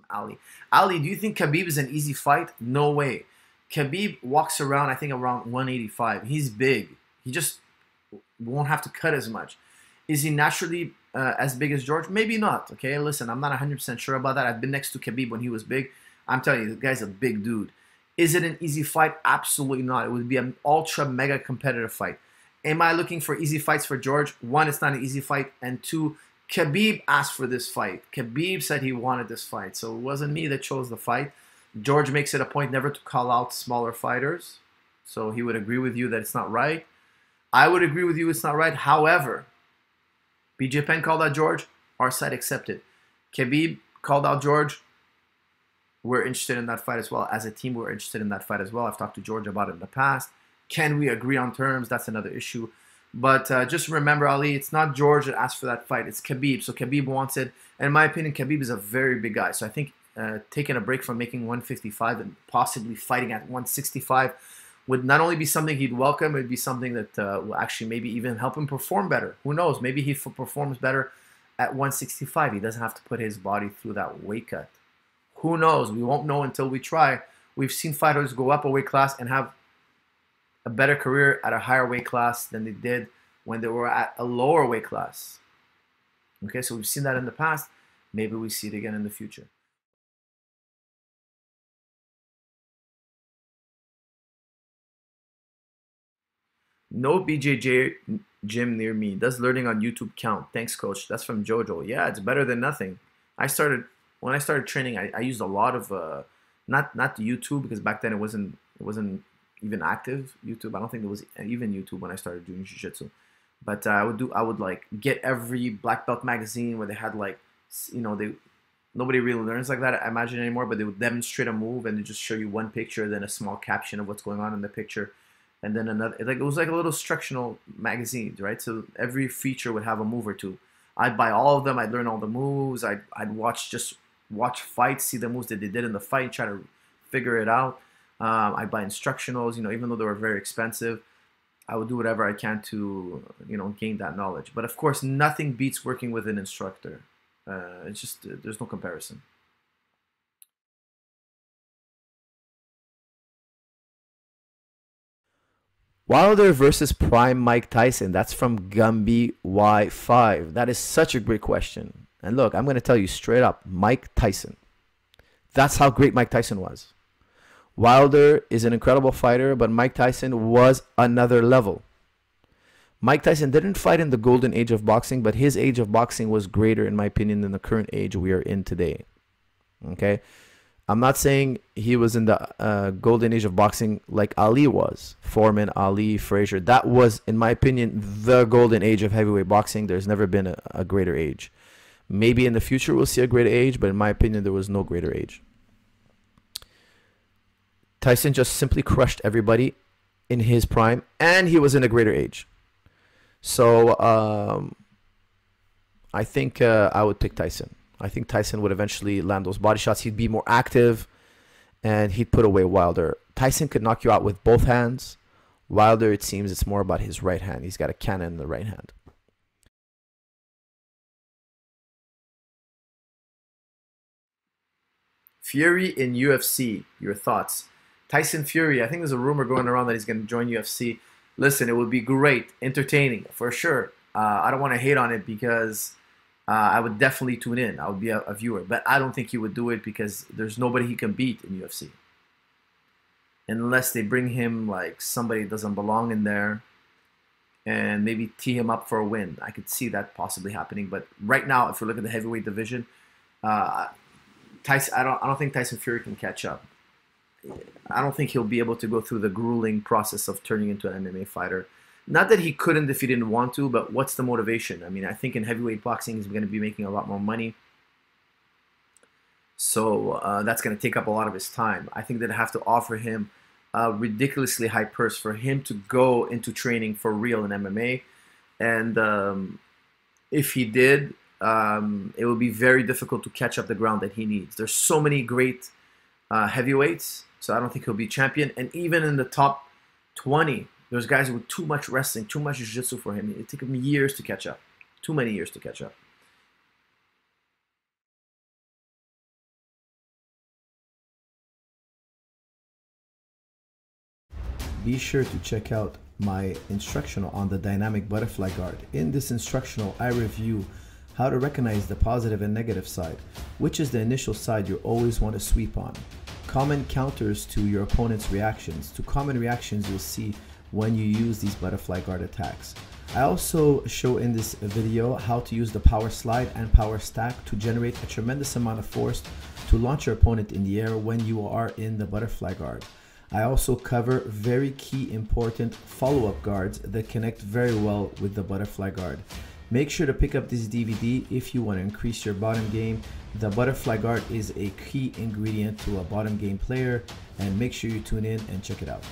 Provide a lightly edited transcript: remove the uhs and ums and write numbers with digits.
from Ali. Ali, do you think Khabib is an easy fight? No way. Khabib walks around, I think, around 185. He's big. He just won't have to cut as much. Is he naturally as big as George? Maybe not. Okay, listen, I'm not 100% sure about that. I've been next to Khabib when he was big. I'm telling you, the guy's a big dude. Is it an easy fight? Absolutely not. It would be an ultra mega competitive fight. Am I looking for easy fights for George? One, it's not an easy fight. And two, Khabib asked for this fight. Khabib said he wanted this fight. So it wasn't me that chose the fight. George makes it a point never to call out smaller fighters. So he would agree with you that it's not right. I would agree with you it's not right. However, BJ Penn called out George. Our side accepted. Khabib called out George. We're interested in that fight as well. As a team, we're interested in that fight as well. I've talked to George about it in the past. Can we agree on terms? That's another issue. But just remember, Ali, it's not George that asked for that fight. It's Khabib. So Khabib wants it. And in my opinion, Khabib is a very big guy. So I think taking a break from making 155 and possibly fighting at 165 would not only be something he'd welcome, it would be something that will actually maybe even help him perform better. Who knows? Maybe he performs better at 165. He doesn't have to put his body through that weight cut. Who knows? We won't know until we try. We've seen fighters go up a weight class and have a better career at a higher weight class than they did when they were at a lower weight class. Okay, so we've seen that in the past. Maybe we see it again in the future. No BJJ gym near me. Does learning on YouTube count? Thanks, coach. That's from Jojo. Yeah, it's better than nothing. When I started training, I used a lot of not YouTube, because back then it wasn't even active YouTube. I don't think there was even YouTube when I started doing jiu-jitsu. But I would like get every black belt magazine where they had like, nobody really learns like that, I imagine, anymore, but they would demonstrate a move and they just show you one picture, then a small caption of what's going on in the picture, and then another. Like, it was like a little instructional magazines, right? So every feature would have a move or two. I'd buy all of them. I'd learn all the moves. I'd watch fights, see the moves that they did in the fight, try to figure it out. I'd buy instructionals, even though they were very expensive. I would do whatever I can to, gain that knowledge. But of course, nothing beats working with an instructor. It's just, there's no comparison. Wilder versus Prime Mike Tyson. That's from Gumby Y5. That is such a great question. And look, I'm going to tell you straight up, Mike Tyson. That's how great Mike Tyson was. Wilder is an incredible fighter, but Mike Tyson was another level. Mike Tyson didn't fight in the golden age of boxing, but his age of boxing was greater, in my opinion, than the current age we are in today. Okay? I'm not saying he was in the golden age of boxing like Ali was. Foreman, Ali, Frazier. That was, in my opinion, the golden age of heavyweight boxing. There's never been a greater age. Maybe in the future we'll see a greater age, but in my opinion, there was no greater age. Tyson just simply crushed everybody in his prime, and he was in a greater age. So I think I would pick Tyson. I think Tyson would eventually land those body shots. He'd be more active, and he'd put away Wilder. Tyson could knock you out with both hands. Wilder, it seems it's more about his right hand. He's got a cannon in the right hand. Fury in UFC, your thoughts? Tyson Fury, I think there's a rumor going around that he's going to join UFC. Listen, it would be great, entertaining, for sure. I don't want to hate on it because I would definitely tune in. I would be a viewer. But I don't think he would do it because there's nobody he can beat in UFC. Unless they bring him like somebody that doesn't belong in there and maybe tee him up for a win. I could see that possibly happening. But right now, if you look at the heavyweight division, Tyson, I don't think Tyson Fury can catch up. I don't think he'll be able to go through the grueling process of turning into an MMA fighter. Not that he couldn't if he didn't want to, but what's the motivation? I mean, I think in heavyweight boxing he's going to be making a lot more money. So that's going to take up a lot of his time. I think they'd have to offer him a ridiculously high purse for him to go into training for real in MMA. And if he did, it would be very difficult to catch up the ground that he needs. There's so many great heavyweights, so I don't think he'll be champion. And even in the top 20, there's guys with too much wrestling, too much jiu-jitsu for him. It took him years to catch up. Too many years to catch up. be sure to check out my instructional on the dynamic butterfly guard. In this instructional, I review how to recognize the positive and negative side, which is the initial side you always want to sweep on. Common counters to your opponent's reactions. To common reactions you'll see when you use these butterfly guard attacks. I also show in this video how to use the power slide and power stack to generate a tremendous amount of force to launch your opponent in the air when you are in the butterfly guard. I also cover very key important follow-up guards that connect very well with the butterfly guard. Make sure to pick up this DVD if you want to increase your bottom game. The butterfly guard is a key ingredient to a bottom game player, and make sure you tune in and check it out.